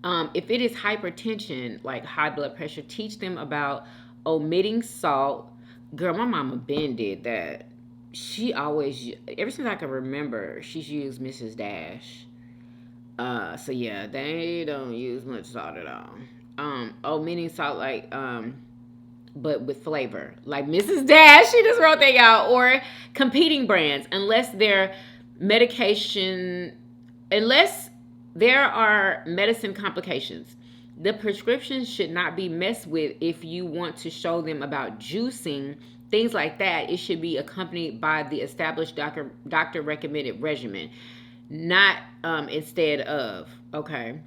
If it is hypertension, like high blood pressure, teach them about omitting salt. Girl, my mama Ben did that. She always, ever since I can remember, she's used Mrs. Dash. So yeah, they don't use much salt at all. Omitting salt, like, but with flavor. Like Mrs. Dash, she just wrote that, y'all. Or competing brands, unless there are medicine complications. The prescriptions should not be messed with. If you want to show them about juicing, things like that, it should be accompanied by the established doctor recommended regimen, not instead of. Okay.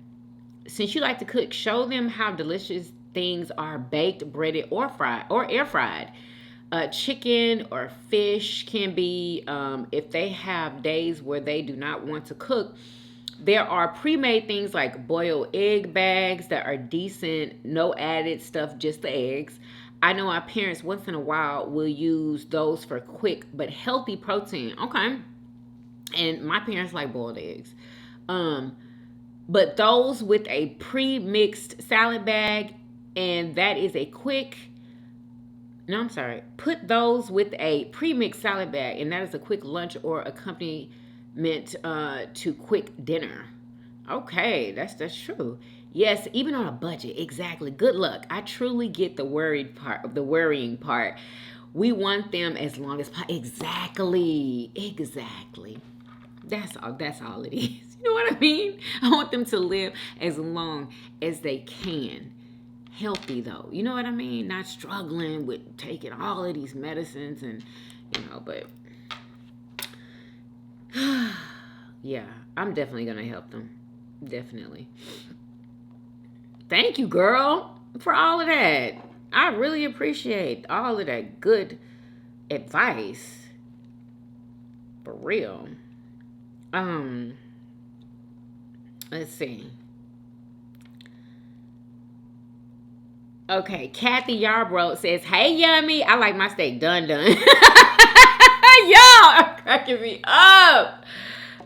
Since you like to cook, show them how delicious things are baked, breaded, or fried, or air fried. Chicken or fish can be, if they have days where they do not want to cook, there are pre-made things like boiled egg bags that are decent, no added stuff, just the eggs. I know our parents once in a while will use those for quick but healthy protein. Okay. And my parents like boiled eggs. But those with a pre-mixed salad bag, and that is a quick, put those with a pre-mixed salad bag, and that is a quick lunch or accompaniment to quick dinner. Okay, that's true. Yes, even on a budget. Exactly. Good luck. I truly get the worrying part. We want them as long as possible. Exactly. That's all it is. You know what I mean? I want them to live as long as they can. Healthy though. You know what I mean? Not struggling with taking all of these medicines and, but yeah, I'm definitely going to help them. Definitely. Thank you, girl, for all of that. I really appreciate all of that good advice. For real. Let's see. Okay, Kathy Yarbrough says, "Hey, Yummy, I like my steak done." Y'all are cracking me up.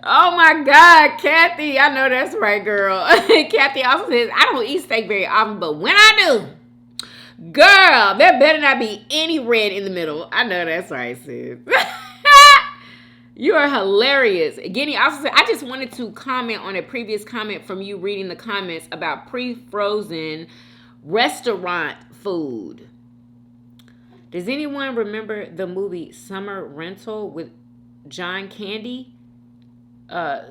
Oh my God, Kathy. I know that's right, girl. Kathy also says, I don't eat steak very often, but when I do, girl, there better not be any red in the middle. I know that's right, sis. You are hilarious. Guinea also said, I just wanted to comment on a previous comment from you reading the comments about pre-frozen restaurant food. Does anyone remember the movie Summer Rental with John Candy?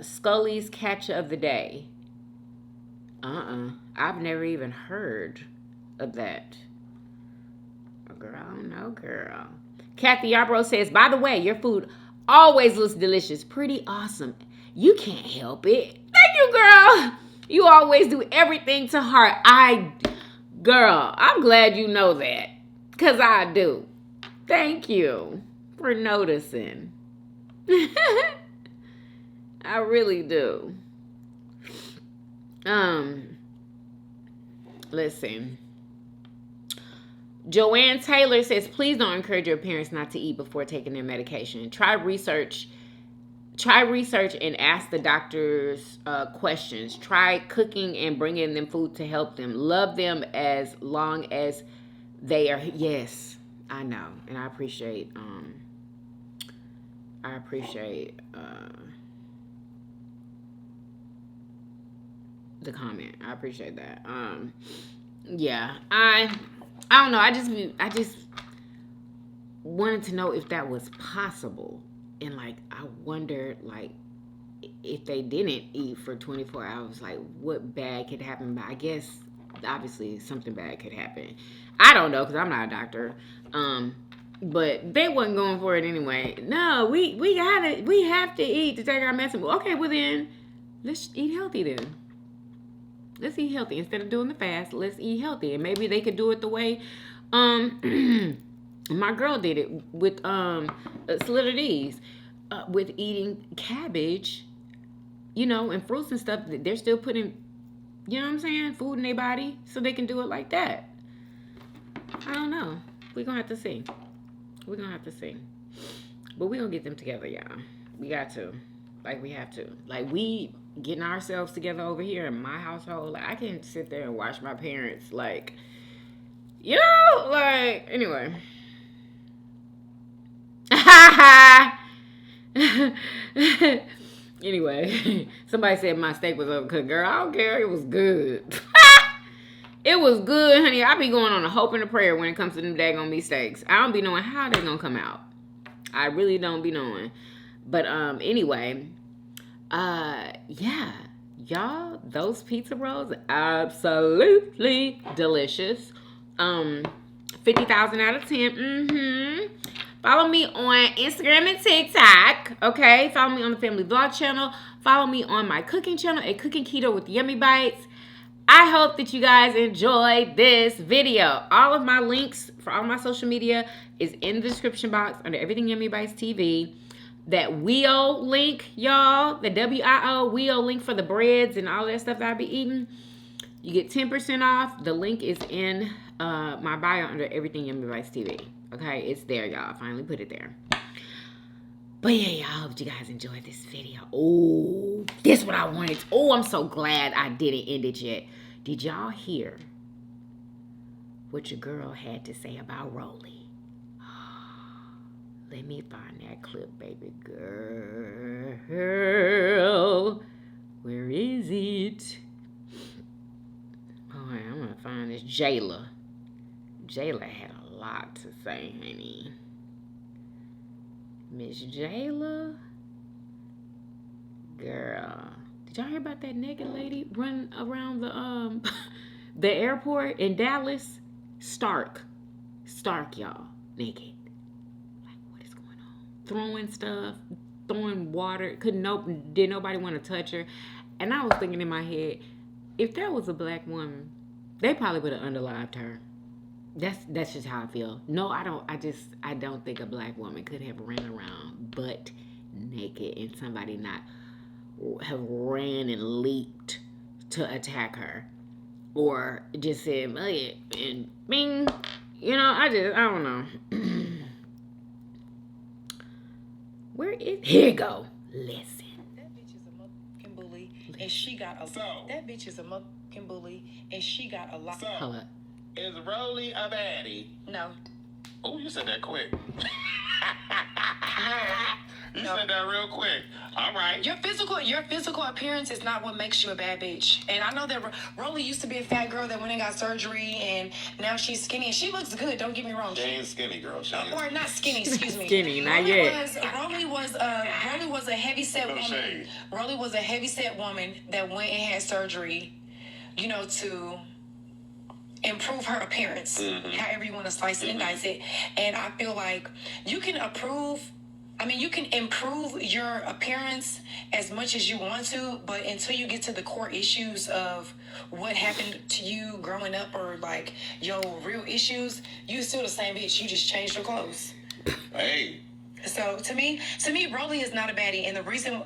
Scully's Catch of the Day. I've never even heard of that. Girl, no, girl. Kathy Yarbrough says, by the way, your food always looks delicious. Pretty awesome. You can't help it. Thank you, girl. You always do everything to heart. Girl, I'm glad you know that. Because I do. Thank you for noticing. I really do. Listen. Joanne Taylor says, please don't encourage your parents not to eat before taking their medication. Try research and ask the doctors questions. Try cooking and bringing them food to help them. Love them as long as they are. Yes, I know. And I appreciate the comment. I appreciate that. Yeah, I don't know. I just wanted to know if that was possible, and like I wondered like if they didn't eat for 24 hours, like what bad could happen. But I guess obviously something bad could happen. I don't know because I'm not a doctor. But they wasn't going for it anyway. No, we have to eat to take our medicine. Okay, well then let's eat healthy then. Let's eat healthy. Instead of doing the fast, let's eat healthy. And maybe they could do it the way my girl did it with Slitter D's. With eating cabbage, and fruits and stuff. They're still putting, you know what I'm saying, food in their body so they can do it like that. I don't know. We're going to have to see. But we're going to get them together, y'all. We got to. Like, we have to. Like, we getting ourselves together over here in my household. Like, I can't sit there and watch my parents, like, anyway. Anyway, somebody said my steak was overcooked. Girl, I don't care. It was good. It was good, honey. I be going on a hope and a prayer when it comes to them daggone meat steaks. I don't be knowing how they're going to come out. I really don't be knowing. But anyway, yeah, y'all, those pizza rolls are absolutely delicious. 50,000 out of 10. Follow me on Instagram and TikTok. Okay, follow me on the Family Vlog channel. Follow me on my cooking channel at Cooking Keto with Yummy Bites. I hope that you guys enjoyed this video. All of my links for all my social media is in the description box under Everything Yummy Bites TV. That WIO link, y'all, the WIO link for the breads and all that stuff that I be eating, you get 10% off. The link is in my bio under Everything Yummy Bites TV. Okay, it's there, y'all. I finally put it there. But yeah, y'all, hope you guys enjoyed this video. Oh, this is what I wanted. Oh, I'm so glad I didn't end it yet. Did y'all hear what your girl had to say about Rolly? Let me find that clip, baby girl. Where is it? All right, I'm going to find this. Jayla had a lot to say, honey. Miss Jayla? Girl. Did y'all hear about that naked lady running around the airport in Dallas? Stark, y'all. Naked. Throwing stuff, throwing water. Did nobody want to touch her? And I was thinking in my head, if that was a black woman, they probably would have underlived her. That's just how I feel. No, I don't think a black woman could have ran around butt naked and somebody not have ran and leaped to attack her. Or just said, oh yeah, and bing. I don't know. Where is... Here you go. Listen. That bitch and she got a that bitch is a fucking bully, and she got a lot. Hold up. Is Rolly a baddie? No. Oh, you said that quick. You said that real quick. All right. Your physical appearance is not what makes you a bad bitch. And I know that Rolly used to be a fat girl that went and got surgery, and now she's skinny, and she looks good. Don't get me wrong. She ain't skinny, girl. Or not skinny. Excuse me. Skinny, not yet. Rolly was a heavy set woman. Rolly was a heavy set woman that went and had surgery, you know, to improve her appearance. However you want to slice it and dice it. And I feel like you can improve your appearance as much as you want to, but until you get to the core issues of what happened to you growing up, or like your real issues, you still the same bitch. You just changed your clothes. Hey. So to me, Rolly is not a baddie, and the reason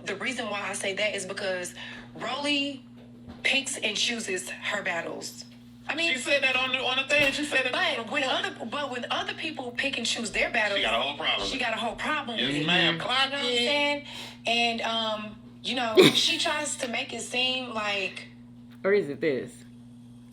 why I say that is because Rolly picks and chooses her battles. I mean, she said that on the thing. She said it. When other people pick and choose their battles, she got a whole problem. She got a whole problem. Yes, ma'am. You know what I'm saying? And you know, she tries to make it seem like. Or is it this?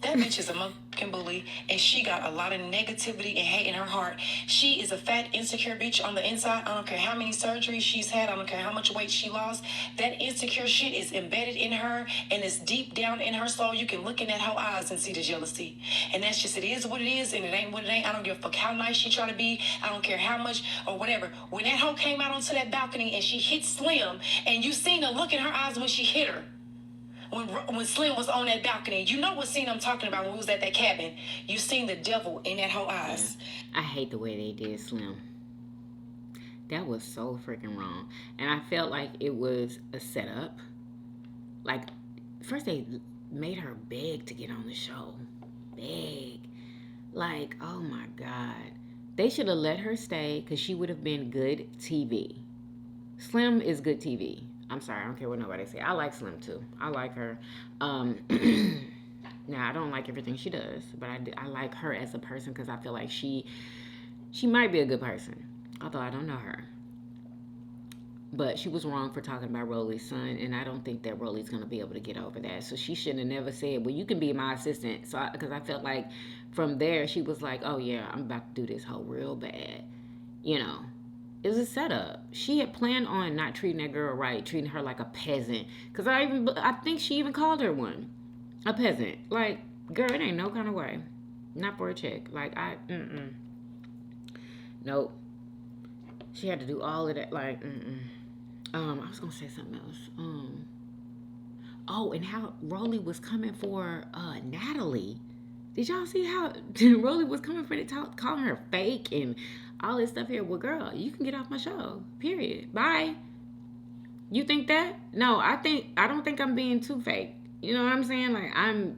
That bitch is a fucking bully, and she got a lot of negativity and hate in her heart. She is a fat, insecure bitch on the inside. I don't care how many surgeries she's had. I don't care how much weight she lost. That insecure shit is embedded in her, and it's deep down in her soul. You can look in at her eyes and see the jealousy. And that's just, it is what it is, and it ain't what it ain't. I don't give a fuck how nice she try to be. I don't care how much or whatever. When that hoe came out onto that balcony and she hit Slim, and you seen the look in her eyes when she hit her. When Slim was on that balcony, you know what scene I'm talking about when we was at that cabin. You seen the devil in that whole eyes. I hate the way they did Slim. That was so freaking wrong. And I felt like it was a setup. Like, first they made her beg to get on the show. Beg. Like, oh my God. They should have let her stay, because she would have been good TV. Slim is good TV. I'm sorry, I don't care what nobody say. I like Slim too. I like her. Now, I don't like everything she does, but I like her as a person, because I feel like she might be a good person, although I don't know her. But she was wrong for talking about Rolly's son, and I don't think that Rolly's going to be able to get over that. So she shouldn't have never said, well, you can be my assistant. So because I felt like from there, she was like, oh yeah, I'm about to do this whole real bad, you know. It was a setup. She had planned on not treating that girl right, treating her like a peasant. Because I think she even called her one. A peasant. Like, girl, it ain't no kind of way. Not for a check. Like, Nope. She had to do all of that. Like, I was going to say something else. Oh, and how Rolly was coming for Natalie. Did y'all see how Rolly was coming for calling her fake and all this stuff here? Well, girl, you can get off my show. Period. Bye. You think that? No, I don't think I'm being too fake. You know what I'm saying? Like, I'm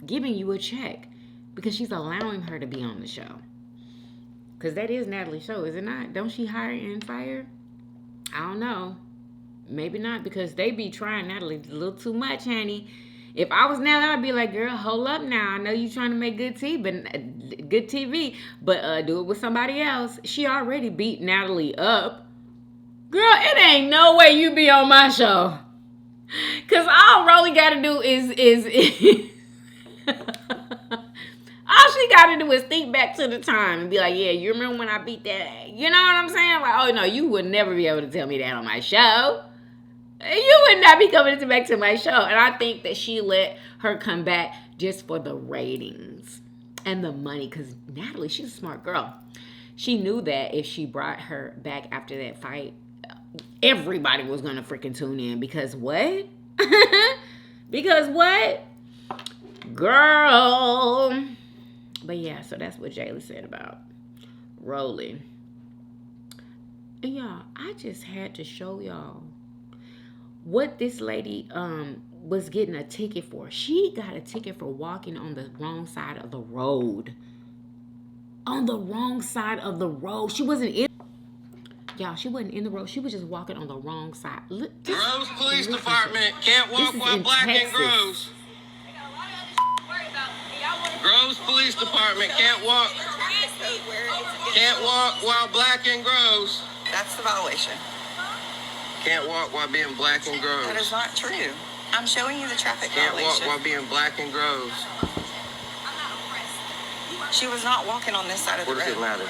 giving you a check because she's allowing her to be on the show. Because that is Natalie's show, is it not? Don't she hire and fire? I don't know. Maybe not, because they be trying Natalie a little too much, honey. If I was Natalie, I'd be like, girl, hold up now. I know you trying to make good TV, but do it with somebody else. She already beat Natalie up. Girl, it ain't no way you be on my show. Because all Rolly got to do is all she got to do is think back to the time and be like, yeah, you remember when I beat that? You know what I'm saying? Like, oh, no, you would never be able to tell me that on my show. You would not be coming back to my show. And I think that she let her come back just for the ratings and the money. Because Natalie, she's a smart girl. She knew that if she brought her back after that fight, everybody was going to freaking tune in. Because what? Because what? Girl. But yeah, so that's what Jaylee said about Rolly. And y'all, I just had to show y'all what this lady was getting a ticket for. She got a ticket for walking on the wrong side of the road. On the wrong side of the road. She wasn't in. Y'all, she wasn't in the road. She was just walking on the wrong side. Groves Police Department can't walk while black in Groves. Groves Police Department can't walk while black in Groves. That's the violation. Can't walk while being black in Groves. That is not true. I'm showing you the traffic Can't walk violation. while being black in Groves. She was not walking on this side of the road. What does it matter?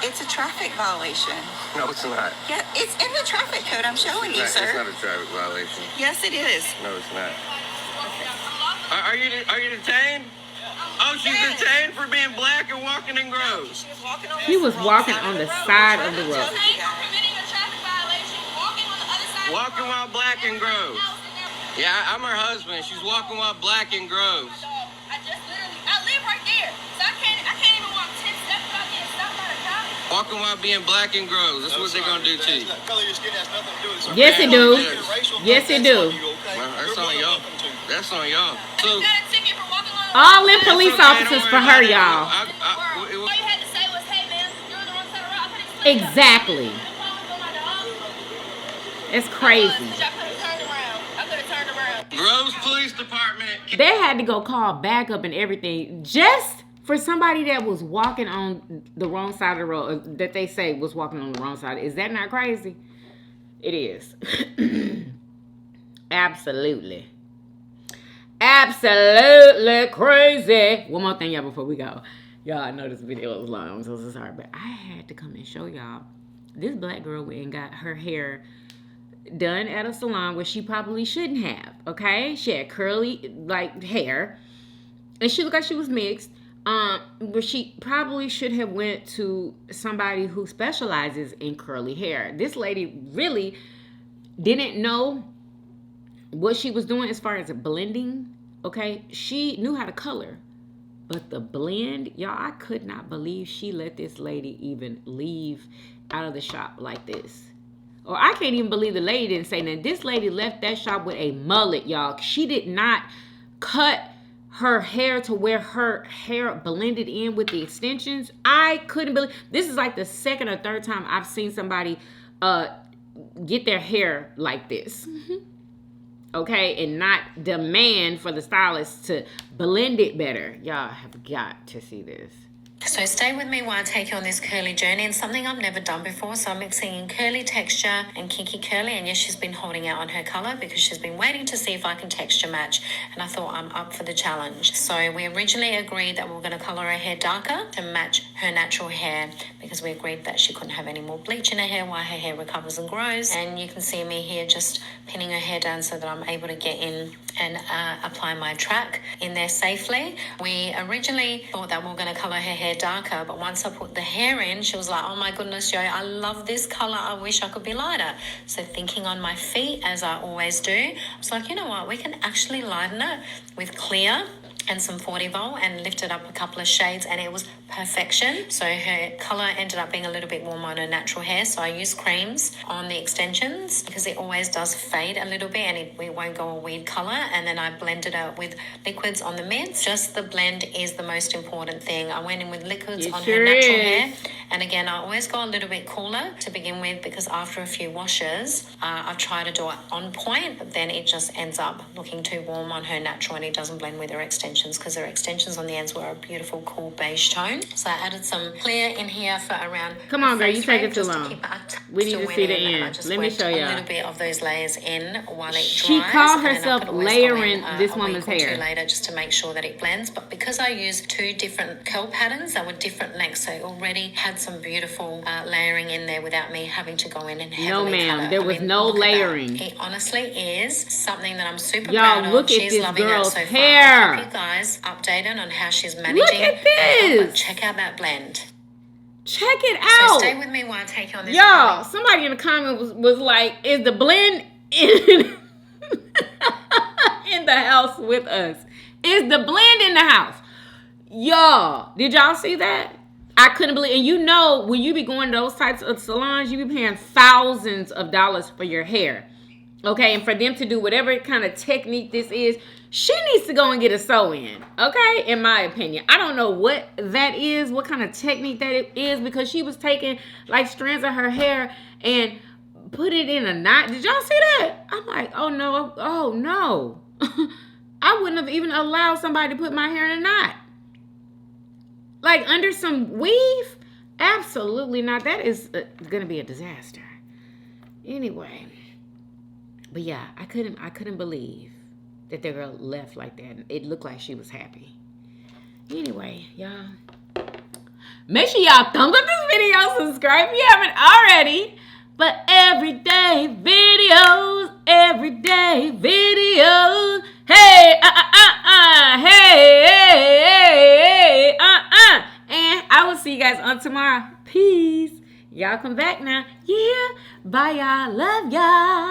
It's a traffic violation. No, it's not. Yeah, it's in the traffic code. I'm showing you, It's sir. not a traffic violation. Yes, it is. No, it's not. Are you detained? Oh, she's detained for being black and walking in Groves. He was walking on the side of the road. Walking while black in Groves. Yeah, I'm her husband. She's walking while black in Groves. I live right there, so I can't even walk 10 steps without getting stopped by the cop. Walking while being black in Groves. That's what they're gonna do to you. Yes, it do. Yes, it do. Well, that's on y'all. That's on y'all. So, You got a ticket for walking on the All them police okay, don't officers worry for her, about it. y'all. All you had to say was, hey, man, you're on the wrong side of the road. I couldn't explain that. Exactly. The phone was on my dog. It's crazy. I could have turned around. I could have turned around. Groves Police Department. They had to go call backup and everything just for somebody that was walking on the wrong side of the road, that they say was walking on the wrong side. Is that not crazy? It is. Absolutely. Absolutely crazy. One more thing, y'all, before we go. Y'all, I know this video was long. I'm so sorry, but I had to come and show y'all. This black girl went and got her hair done at a salon where she probably shouldn't have, okay? She had curly, like, hair. And she looked like she was mixed. But she probably should have went to somebody who specializes in curly hair. This lady really didn't know what she was doing as far as blending, okay? She knew how to color. But the blend, y'all, I could not believe she let this lady even leave out of the shop like this. Or I can't even believe the lady didn't say that. This lady left that shop with a mullet, y'all. She did not cut her hair to where her hair blended in with the extensions. I couldn't believe. This is like the second or third time I've seen somebody get their hair like this. Okay, and not demand for the stylist to blend it better. Y'all have got to see this. So stay with me while I take you on this curly journey, and something I've never done before. So I'm mixing in curly texture and kinky curly, and yes, she's been holding out on her color because she's been waiting to see if I can texture match, and I thought I'm up for the challenge. So we originally agreed that we were going to color her hair darker to match her natural hair because we agreed that she couldn't have any more bleach in her hair while her hair recovers and grows. And you can see me here just pinning her hair down so that I'm able to get in and apply my track in there safely. We originally thought that we were going to color her hair darker, but once I put the hair in, she was like, oh my goodness, Joe, I love this color. I wish I could be lighter. So thinking on my feet, as I always do, I was like, you know what, we can actually lighten it with clear and some 40 volt and lift it up a couple of shades, and it was perfection. So her color ended up being a little bit warmer on her natural hair. So I used creams on the extensions because it always does fade a little bit and it won't go a weird color. And then I blended it with liquids on the mids. Just the blend is the most important thing. I went in with liquids on her natural hair. And again, I always go a little bit cooler to begin with because after a few washes, I try to do it on point, but then it just ends up looking too warm on her natural and it doesn't blend with her extensions because her extensions on the ends were a beautiful cool beige tone. So I added some clear in here for around. Come on, girl, you take it too just to long. keep it We need to see the and I end. just Let me went show a y'all. little bit of those layers in while it She dries. called And then I herself could always go layering in, this a woman's week or hair. two later just to make sure that it blends. But because I used two different curl patterns that were different lengths, so it already had some beautiful layering in there without me having to go in and heavily ma'am, color. there was no look at that. layering. It honestly is something that I'm super Y'all, proud of. look at She's this loving girl's it so hair. far. I'll keep you guys updated on how she's managing. Look at this. But check out that blend. Check it So out. stay with me while I take you on this. Y'all, somebody in the comment was like, is the blend in, in the house with us? Is the blend in the house? Y'all, did y'all see that? I couldn't believe, and you know, when you be going to those types of salons, you be paying thousands of dollars for your hair. Okay, and for them to do whatever kind of technique this is, she needs to go and get a sew-in, okay, in my opinion. I don't know what that is, what kind of technique that it is, because she was taking, like, strands of her hair and put it in a knot. Did y'all see that? I'm like, oh, no. I wouldn't have even allowed somebody to put my hair in a knot. Like, under some weave? Absolutely not. That is going to be a disaster. Anyway. But yeah, I couldn't believe that the girl left like that. It looked like she was happy. Anyway, y'all, make sure y'all thumbs up this video, subscribe if you haven't already. For everyday videos, hey, hey, and I will see you guys on tomorrow. Peace. Y'all come back now. Yeah. Bye, y'all. Love y'all.